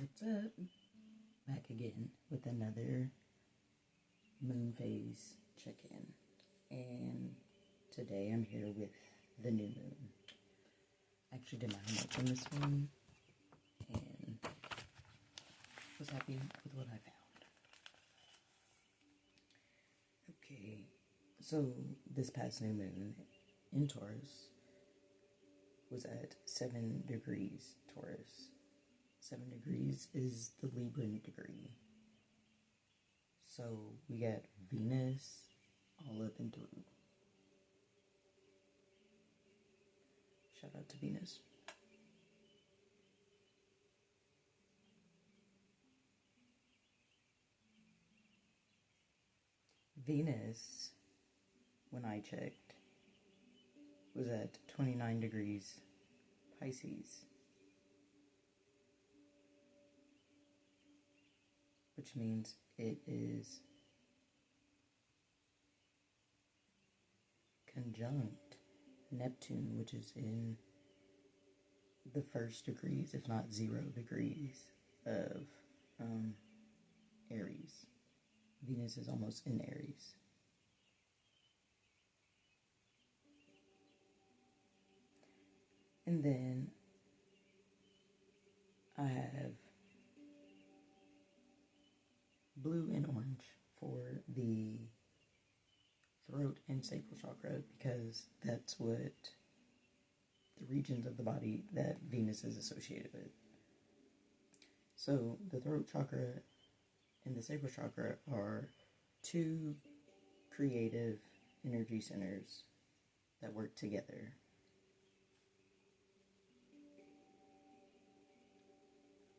What's up? Back again with another moon phase check-in. And today I'm here with the new moon. I actually did my homework on this one and was happy with what I found. Okay, so this past new moon in Taurus was at 7 degrees Taurus. 7 degrees is the Libran degree. So we got Venus all up and through. Shout out to Venus. Venus, when I checked, was at 29 degrees Pisces. Which means it is conjunct Neptune, which is in the first degrees, if not 0 degrees, of Aries. Venus is almost in Aries. And then I have blue and orange for the throat and sacral chakra because that's what the regions of the body that Venus is associated with. So the throat chakra and the sacral chakra are two creative energy centers that work together.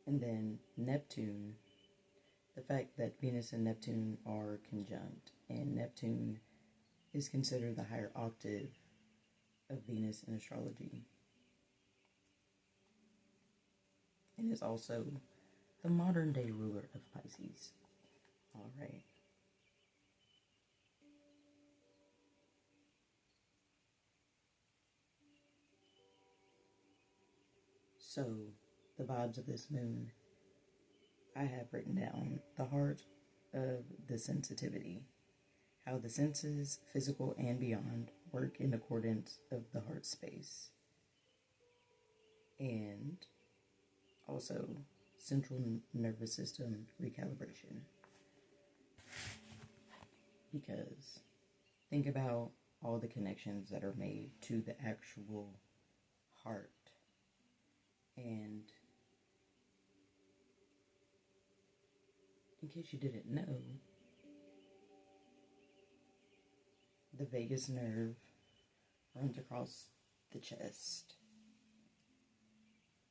And then Neptune, the fact that Venus and Neptune are conjunct, and Neptune is considered the higher octave of Venus in astrology, and is also the modern day ruler of Pisces. All right. So, the vibes of this moon, I have written down the heart of the sensitivity, how the senses, physical and beyond, work in accordance of the heart space, and also central nervous system recalibration. Because think about all the connections that are made to the actual heart, and in case you didn't know, the vagus nerve runs across the chest,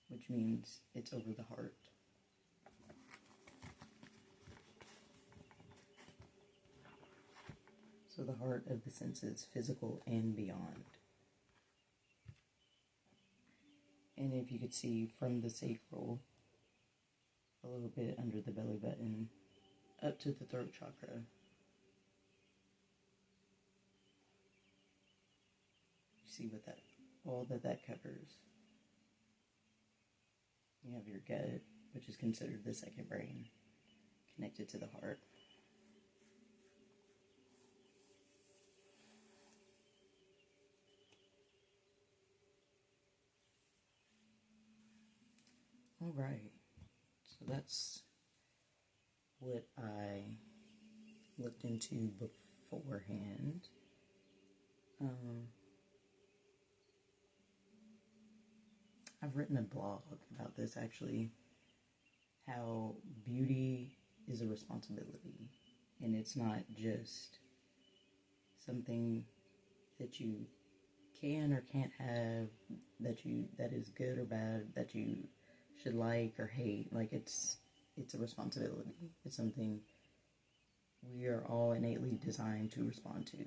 which means it's over the heart. So the heart of the senses, physical and beyond. And if you could see from the sacral, a little bit under the belly button, up to the throat chakra, you see what that, all that covers. You have your gut, which is considered the second brain, connected to the heart. All right, so that's what I looked into beforehand. I've written a blog about this actually, how beauty is a responsibility, and it's not just something that you can or can't have, that is good or bad, that you should like or hate. Like it's a responsibility. It's something we are all innately designed to respond to.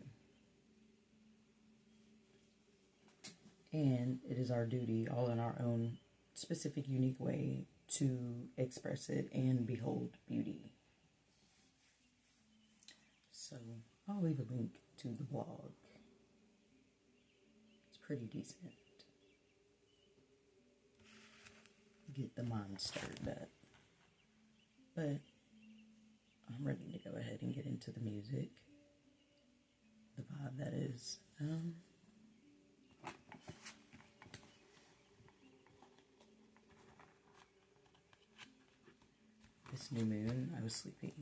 And it is our duty, all in our own specific, unique way, to express it and behold beauty. So I'll leave a link to the blog. It's pretty decent. Get the mind stirred up. But I'm ready to go ahead and get into the music. The vibe that is. This new moon, I was sleeping.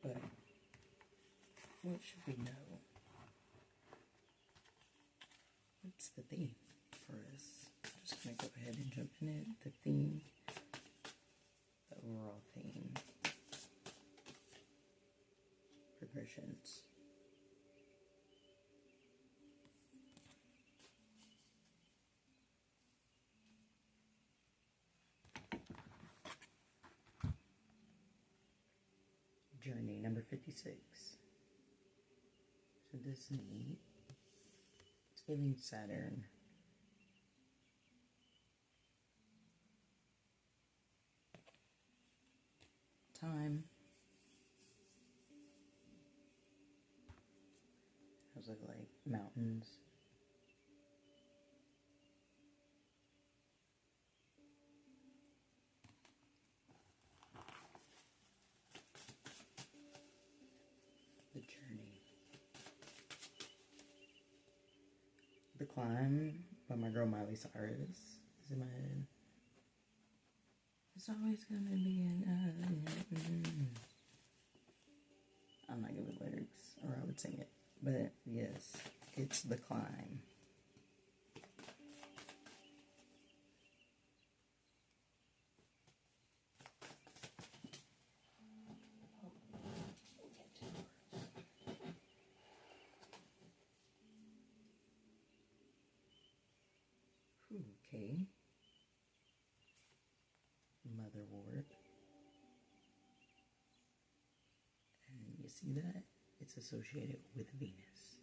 But what should we know? What's the theme for us? I'm just gonna go ahead and jump in it. The theme, the overall theme, progressions. Journey number 56. So this is neat. It's giving Saturn. Time. Those look like mountains. The journey. The Climb by my girl Miley Cyrus is in my head. It's always gonna be an I'm not good with lyrics, or I would sing it. But yes, it's The Climb. Okay. Motherwort. And you see that? It's associated with Venus.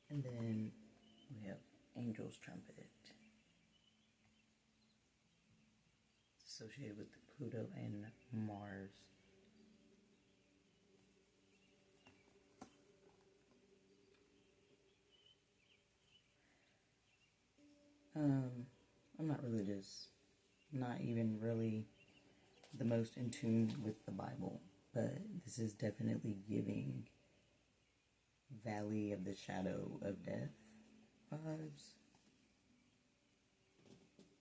And then we have Angel's Trumpet. It's associated with Pluto and Mars. I'm not religious, not even really the most in tune with the Bible, but this is definitely giving Valley of the Shadow of Death vibes.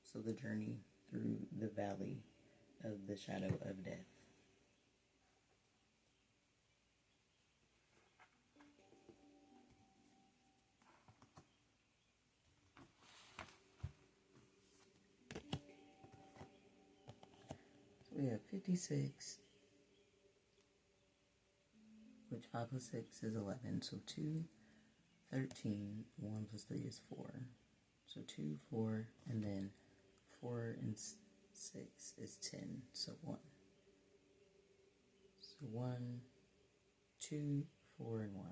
So the journey through the Valley of the Shadow of Death. We have 56, which 5 plus 6 is 11, so 2, 13, 1 plus 3 is 4. So 2, 4, and then 4 and 6 is 10, so 1. So 1, 2, 4, and 1.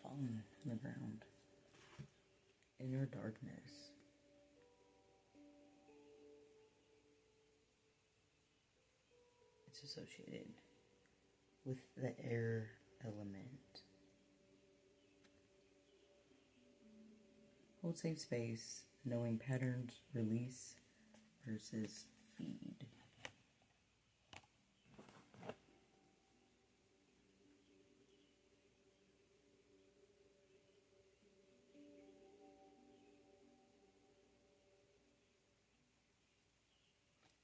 On the ground. Inner darkness. It's associated with the air element. Hold safe space, knowing patterns, release versus feed.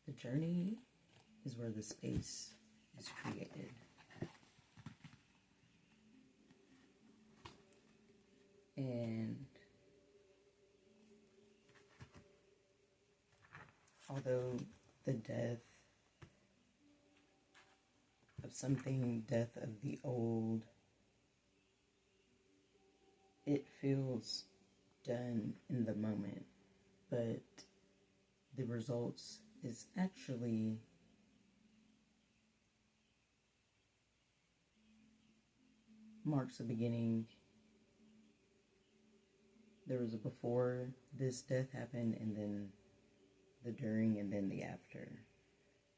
The journey is where the space is created. And although the death of something, death of the old, it feels done in the moment, but the results is actually marks the beginning. There was a before this death happened, and then the during, and then the after.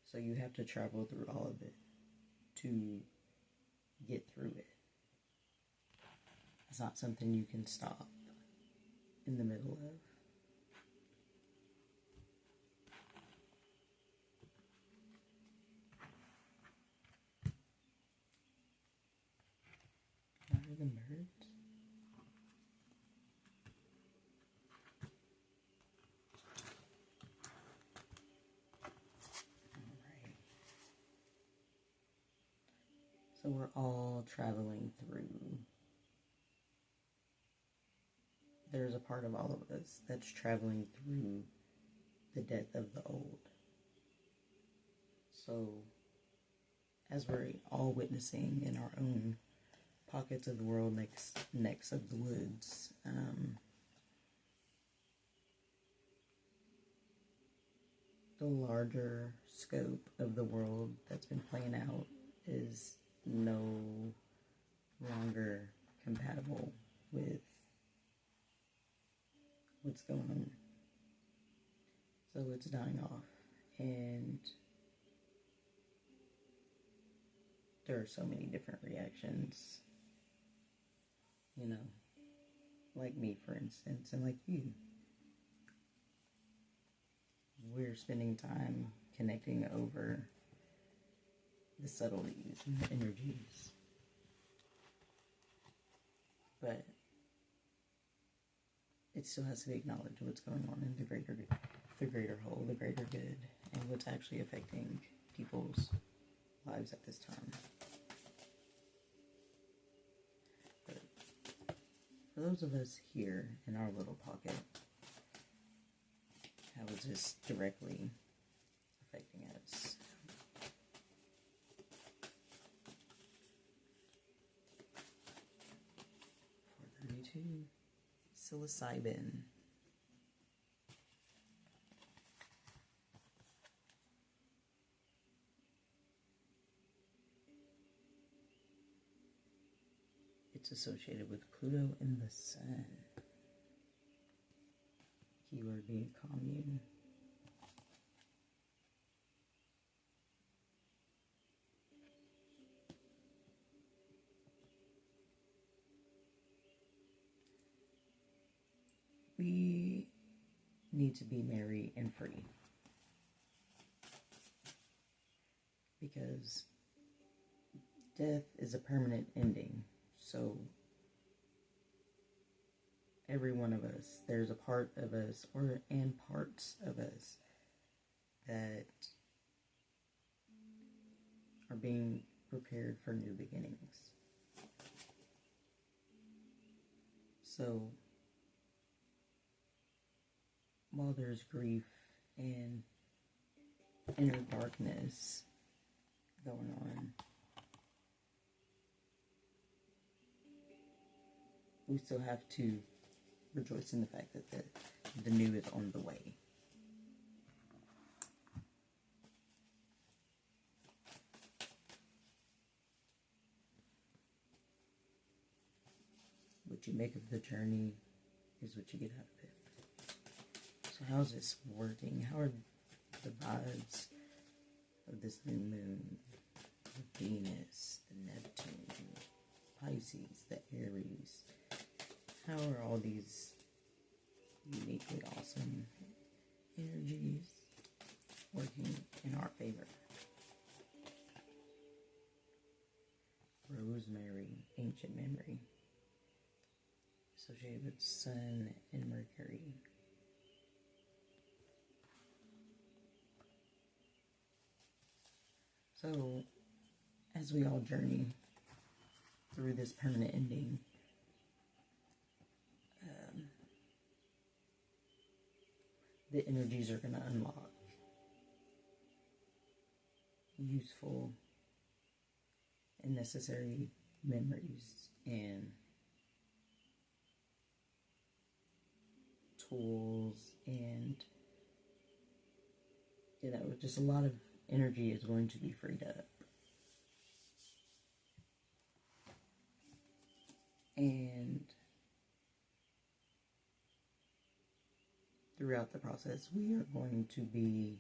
So you have to travel through all of it to get through it. It's not something you can stop in the middle of. What are the birds? Alright. So we're all traveling through. There's a part of all of us that's traveling through the death of the old. So, as we're all witnessing in our own pockets of the world, necks of the woods, the larger scope of the world that's been playing out is no longer compatible with what's going on. So it's dying off, and there are so many different reactions, you know, like me, for instance, and like you. We're spending time connecting over the subtleties and the energies. But it still has to be acknowledged what's going on in the greater whole, the greater good, and what's actually affecting people's lives at this time. But for those of us here in our little pocket, how is this directly affecting us? 432. Psilocybin. It's associated with Pluto and the Sun. Keyword being commune. We need to be merry and free, because death is a permanent ending. So every one of us, there's a part of us and parts of us that are being prepared for new beginnings. So while there's grief and inner darkness going on, we still have to rejoice in the fact that the new is on the way. What you make of the journey is what you get out of it. So how's this working? How are the vibes of this new moon, the Venus, the Neptune, Pisces, the Aries? How are all these uniquely awesome energies working in our favor? Rosemary, ancient memory, associated with Sun and Mercury. So, as we all journey through this permanent ending, the energies are going to unlock useful and necessary memories and tools, and just a lot of energy is going to be freed up. throughout the process, we are going to be,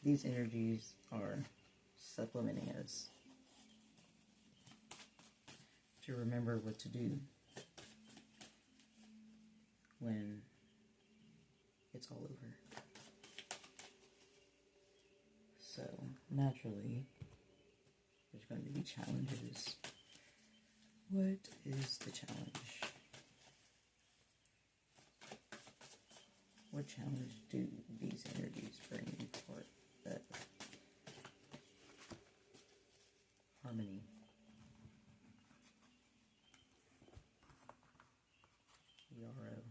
these energies are supplementing us to remember what to do when it's all over. So, naturally, there's going to be challenges. What is the challenge? What challenge do these energies bring for that harmony? Yarrow.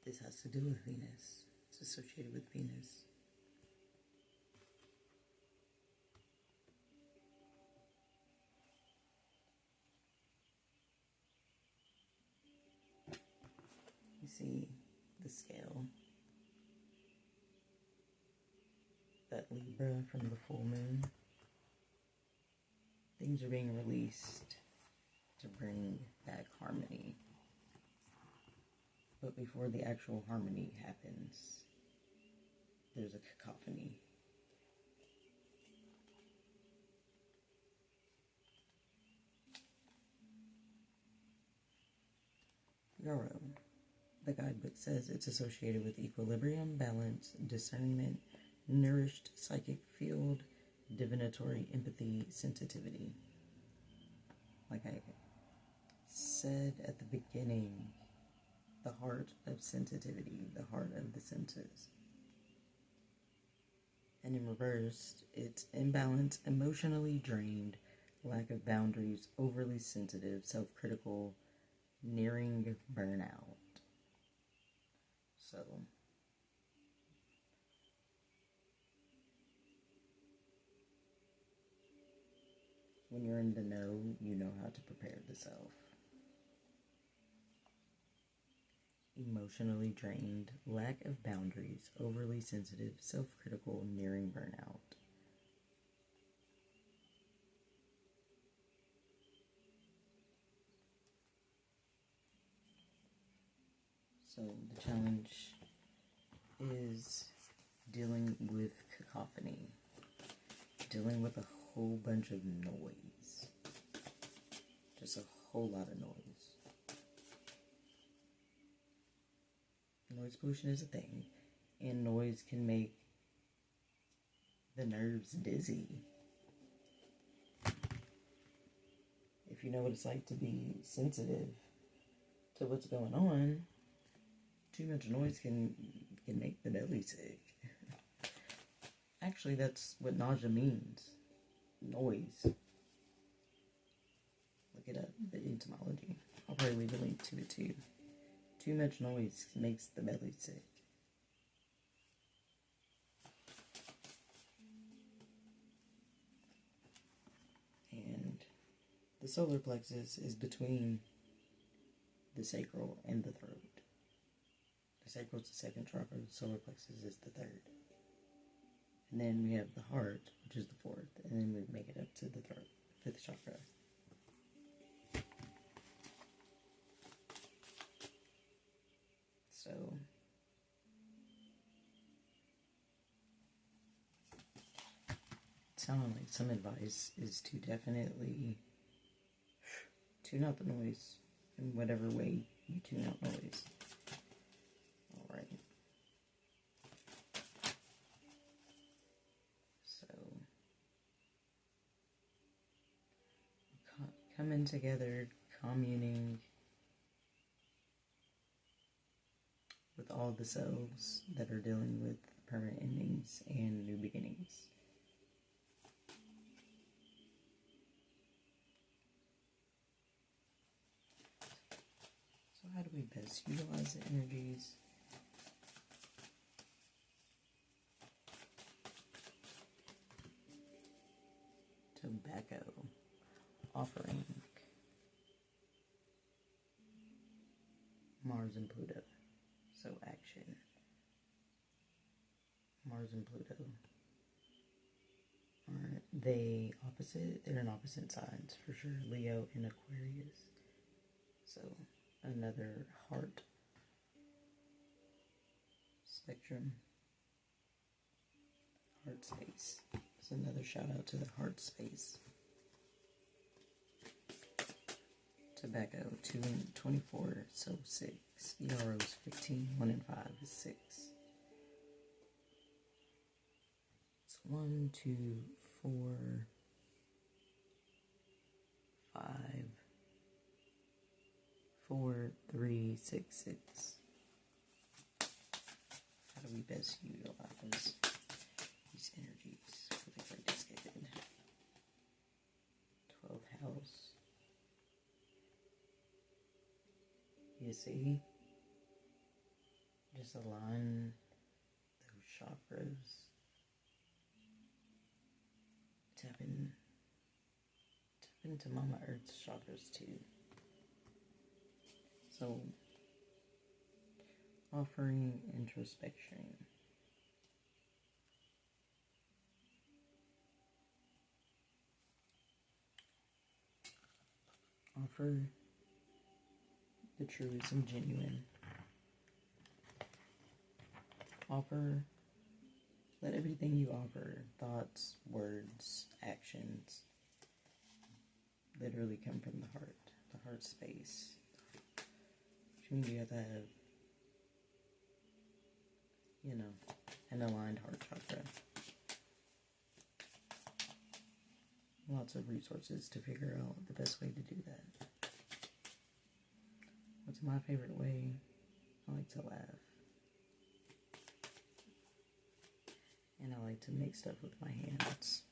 This has to do with Venus. It's associated with Venus. You see the scale. That Libra from the full moon. Things are being released to bring back harmony. But before the actual harmony happens, there's a cacophony. Yarrow. The guidebook says it's associated with equilibrium, balance, discernment, nourished psychic field, divinatory empathy, sensitivity. Like I said at the beginning, the heart of sensitivity, the heart of the senses. And in reverse, it's imbalanced, emotionally drained, lack of boundaries, overly sensitive, self-critical, nearing burnout. So, when you're in the know, you know how to prepare the self. Emotionally drained, lack of boundaries, overly sensitive, self-critical, nearing burnout. So the challenge is dealing with cacophony, dealing with a whole bunch of noise, just a whole lot of noise. Noise pollution is a thing, and noise can make the nerves dizzy. If you know what it's like to be sensitive to what's going on, too much noise can make the belly sick. Actually, that's what nausea means. Noise. Look it up, the etymology. I'll probably leave a link to it too. Too much noise makes the belly sick. And the solar plexus is between the sacral and the throat. The sacral is the second chakra, the solar plexus is the third. And then we have the heart, which is the fourth, and then we make it up to the throat, fifth chakra. So, sounding like some advice is to definitely tune out the noise in whatever way you tune out noise. Alright. So, coming together, communing with all the selves that are dealing with permanent endings and new beginnings. So how do we best utilize the energies? Tobacco offering Mars and Pluto. So action. Mars and Pluto. Aren't they opposite? They're in opposite signs for sure. Leo and Aquarius. So another heart spectrum, heart space. So another shout out to the heart space. Tobacco, 2 and 24, so 6. Yarrows, 15, 1 and 5 is 6. It's 1, 2, 4, 5, 4, 3, 6, 6. How do we best utilize these energies for the greatest good? 12th house. You see, just align those chakras. Tap into Mama Earth's chakras too. So, offering introspection. Offer the truest and genuine. Let everything you offer, thoughts, words, actions, literally come from the heart space. Which means you have to have, an aligned heart chakra. Lots of resources to figure out the best way to do that. What's my favorite way? I like to laugh. And I like to make stuff with my hands.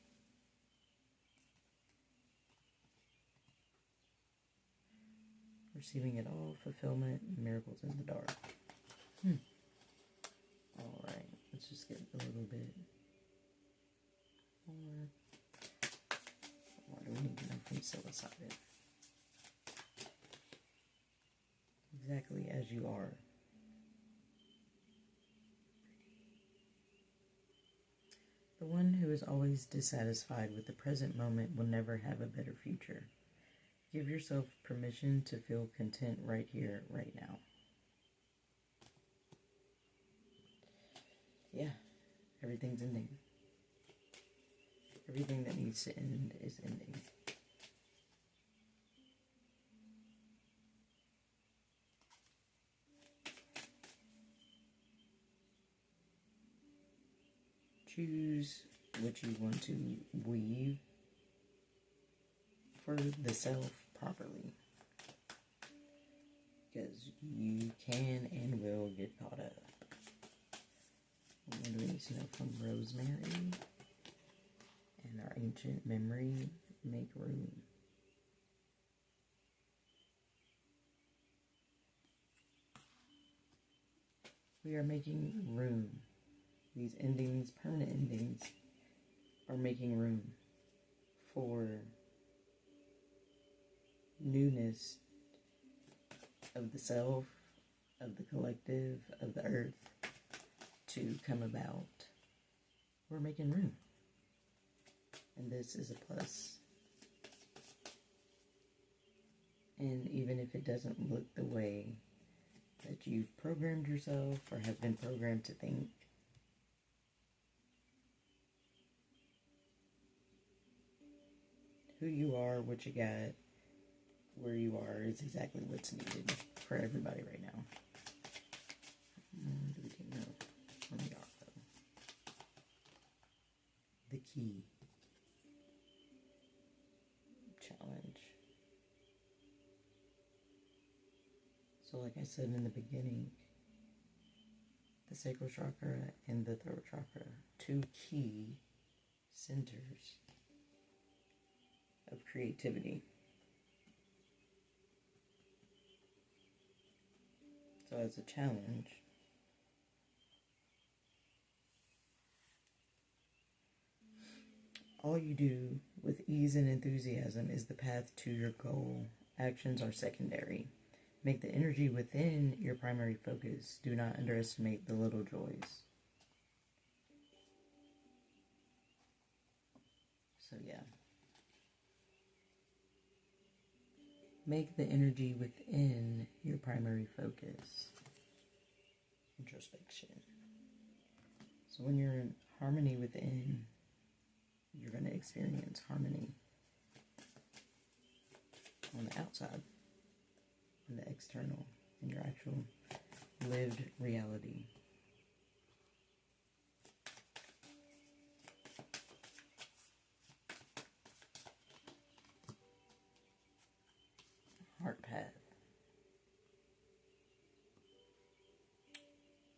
Receiving it all, fulfillment, miracles in the dark. Alright, let's just get a little bit more. What do we need to know from psilocybin? Exactly as you are. The one who is always dissatisfied with the present moment will never have a better future. Give yourself permission to feel content right here, right now. Yeah, everything's ending. Everything that needs to end is ending. Choose what you want to weave for the self properly. Because you can and will get caught up. What do we need to know from Rosemary? And our ancient memory, make room. We are making room. These endings, permanent endings, are making room for newness of the self, of the collective, of the earth to come about. We're making room. And this is a plus. And even if it doesn't look the way that you've programmed yourself or have been programmed to think, who you are, what you got, where you are is exactly what's needed for everybody right now. Do we take note? Let me off though. The key. Challenge. So like I said in the beginning, the sacral chakra and the throat chakra, 2 key centers of creativity. So as a challenge, all you do with ease and enthusiasm is the path to your goal. Actions are secondary. Make the energy within your primary focus. Do not underestimate the little joys. So yeah. make the energy within your primary focus. Introspection. So when you're in harmony within, you're going to experience harmony on the outside, on the external, in your actual lived reality. Heart path.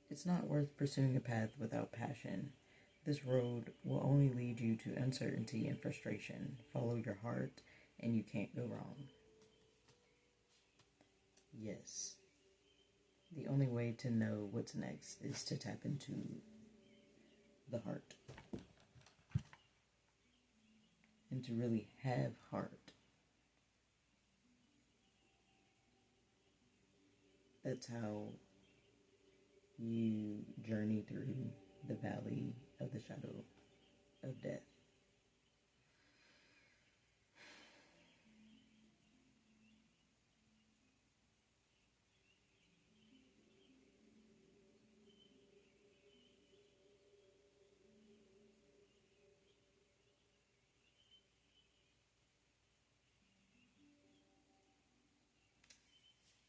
It's not worth pursuing a path without passion. This road will only lead you to uncertainty and frustration. Follow your heart and you can't go wrong. Yes. The only way to know what's next is to tap into the heart. And to really have heart. That's how you journey through the valley of the shadow of death.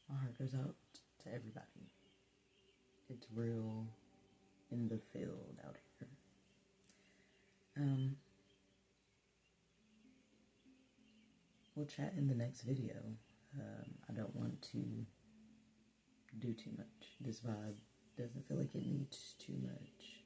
My heart goes out to everybody. It's real in the field out here. We'll chat in the next video. I don't want to do too much. This vibe doesn't feel like it needs too much.